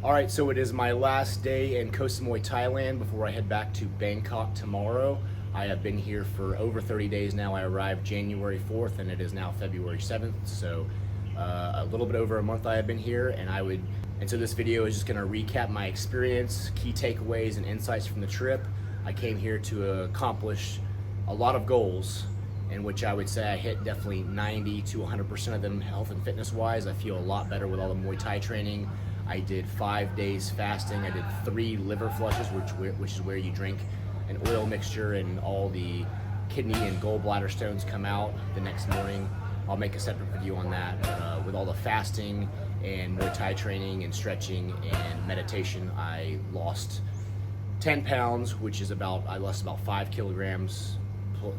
All right, so it is my last day in Koh Samui Thailand before I head back to Bangkok tomorrow. I have been here for over 30 days now. I arrived January 4th and it is now February 7th. So a little bit over a month I have been here, and so this video is just gonna recap my experience, key takeaways and insights from the trip. I came here to accomplish a lot of goals, in which I would say I hit definitely 90 to 100% of them health and fitness wise. I feel a lot better with all the Muay Thai training. I did 5 days fasting. I did 3 liver flushes, which is where you drink an oil mixture and all the kidney and gallbladder stones come out the next morning. I'll make a separate video on that. With all the fasting and Muay Thai training and stretching and meditation, I lost 10 pounds, which is I lost about 5 kilograms.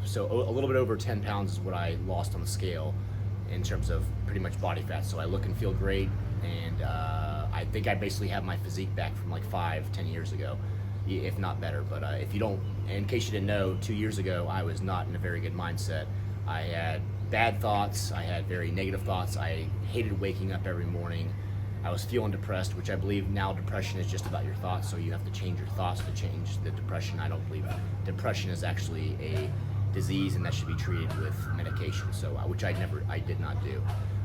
So a little bit over 10 pounds is what I lost on the scale in terms of pretty much body fat. So I look and feel great, and I think I basically have my physique back from like 5-10 years ago, if not better. But if you don't, in case you didn't know, 2 years ago I was not in a very good mindset. I had bad thoughts, I had very negative thoughts, I hated waking up every morning. I was feeling depressed, which I believe now depression is just about your thoughts, so you have to change your thoughts to change the depression. I don't believe depression is actually a disease and that should be treated with medication, so which I did not do.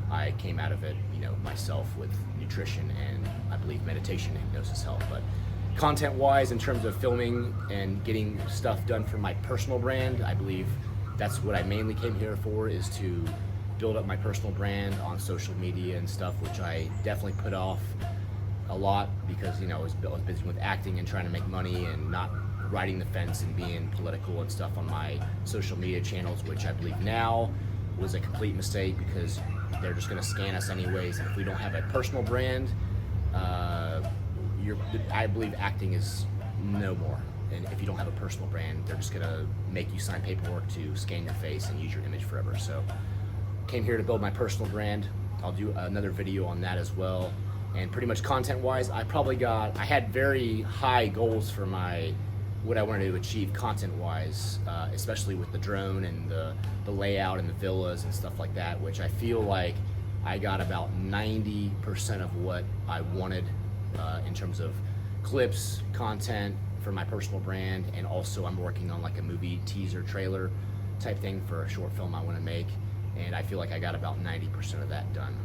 I came out of it, myself with nutrition, and I believe meditation and hypnosis help. But content-wise, in terms of filming and getting stuff done for my personal brand, I believe that's what I mainly came here for, is to build up my personal brand on social media and stuff, which I definitely put off a lot because I was busy with acting and trying to make money and not riding the fence and being political and stuff on my social media channels, which I believe now was a complete mistake because they're just going to scan us anyways. And if we don't have a personal brand, I believe acting is no more. And if you don't have a personal brand, they're just going to make you sign paperwork to scan your face and use your image forever. So came here to build my personal brand. I'll do another video on that as well. And pretty much content wise, I had very high goals for what I wanted to achieve content wise, especially with the drone and the layout and the villas and stuff like that, which I feel like I got about 90% of what I wanted in terms of clips, content for my personal brand. And also I'm working on like a movie teaser trailer type thing for a short film I want to make, and I feel like I got about 90% of that done.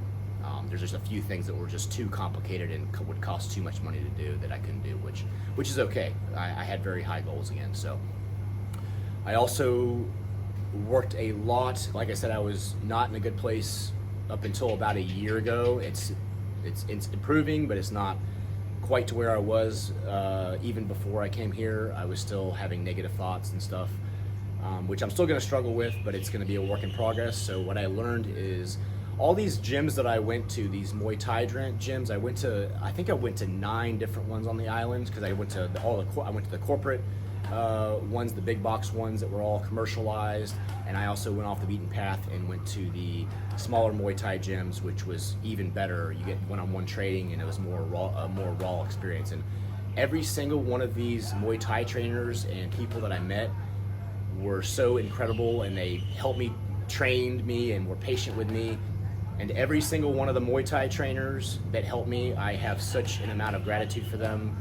There's just a few things that were just too complicated and would cost too much money to do that I couldn't do, which is okay. I had very high goals again. So I also worked a lot. Like I said, I was not in a good place up until about a year ago. It's improving, but it's not quite to where I was even before I came here. I was still having negative thoughts and stuff, which I'm still going to struggle with, but it's going to be a work in progress. So what I learned is all these gyms that I went to, these Muay Thai gyms, I think I went to 9 different ones on the island, because I went to the corporate ones, the big box ones that were all commercialized, and I also went off the beaten path and went to the smaller Muay Thai gyms, which was even better. You get one-on-one training, and it was a more raw experience. And every single one of these Muay Thai trainers and people that I met were so incredible, and they helped me, trained me, and were patient with me. And every single one of the Muay Thai trainers that helped me, I have such an amount of gratitude for them,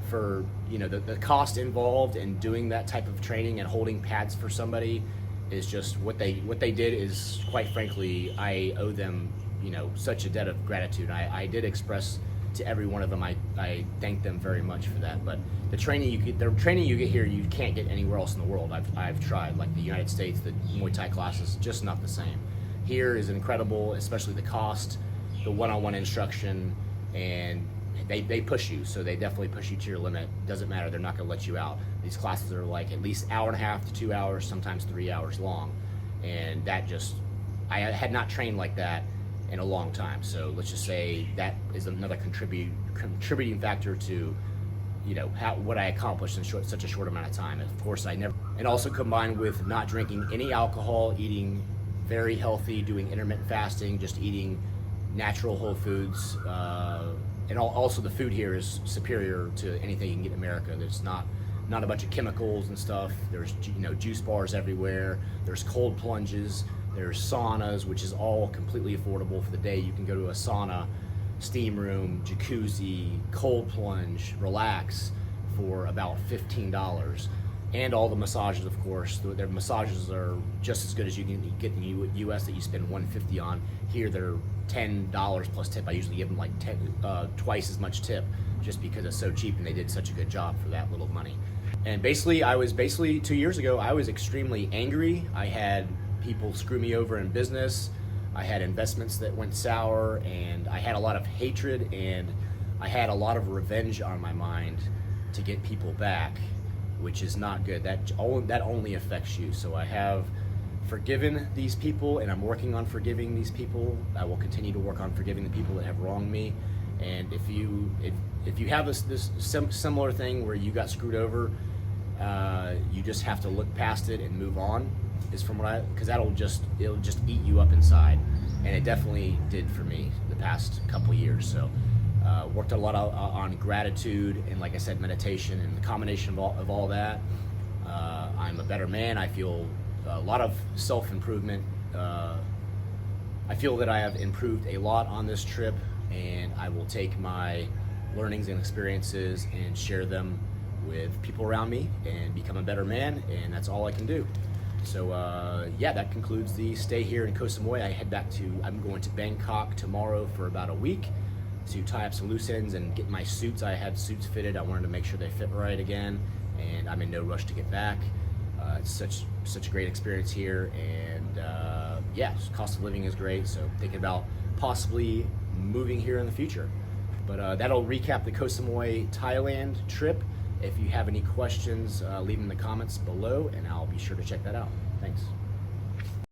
for the cost involved in doing that type of training and holding pads for somebody is just what they did is, quite frankly, I owe them such a debt of gratitude. I did express to every one of them, I thank them very much for that. But the training you get here, you can't get anywhere else in the world. I've tried, like the United States, the Muay Thai classes, just not the same. Here is incredible, especially the cost, the one-on-one instruction, and they push you, so they definitely push you to your limit. Doesn't matter, they're not going to let you out. These classes are like at least 1.5 to 2 hours, sometimes 3 hours long, and I had not trained like that in a long time. So let's just say that is another contributing factor to what I accomplished in such a short amount of time. And of course, and also combined with not drinking any alcohol, eating very healthy, doing intermittent fasting, just eating natural whole foods, and also the food here is superior to anything you can get in America. There's not a bunch of chemicals and stuff. There's juice bars everywhere. There's cold plunges. There's saunas, which is all completely affordable for the day. You can go to a sauna steam room, jacuzzi, cold plunge, relax for about $15. And all the massages, of course. Their massages are just as good as you can get in the U.S. that you spend $150 on. Here they're $10 plus tip. I usually give them like twice as much tip, just because it's so cheap and they did such a good job for that little money. And basically, 2 years ago, I was extremely angry. I had people screw me over in business. I had investments that went sour, and I had a lot of hatred, and I had a lot of revenge on my mind to get people back, which is not good. That only affects you. So I have forgiven these people, and I'm working on forgiving these people. I will continue to work on forgiving the people that have wronged me. And if you have this similar thing where you got screwed over, you just have to look past it and move on. Because it'll just eat you up inside, and it definitely did for me the past couple years. So worked a lot on gratitude and, like I said, meditation, and the combination of all that. I'm a better man. I feel a lot of self-improvement. I feel that I have improved a lot on this trip, and I will take my learnings and experiences and share them with people around me and become a better man, and that's all I can do. So yeah, that concludes the stay here in Koh Samui. I'm going to Bangkok tomorrow for about a week to tie up some loose ends and get my suits. I had suits fitted. I wanted to make sure they fit right again, and I'm in no rush to get back. It's such a great experience here, and yeah, cost of living is great. So thinking about possibly moving here in the future. But that'll recap the Koh Samui Thailand trip. If you have any questions, leave them in the comments below, and I'll be sure to check that out. Thanks.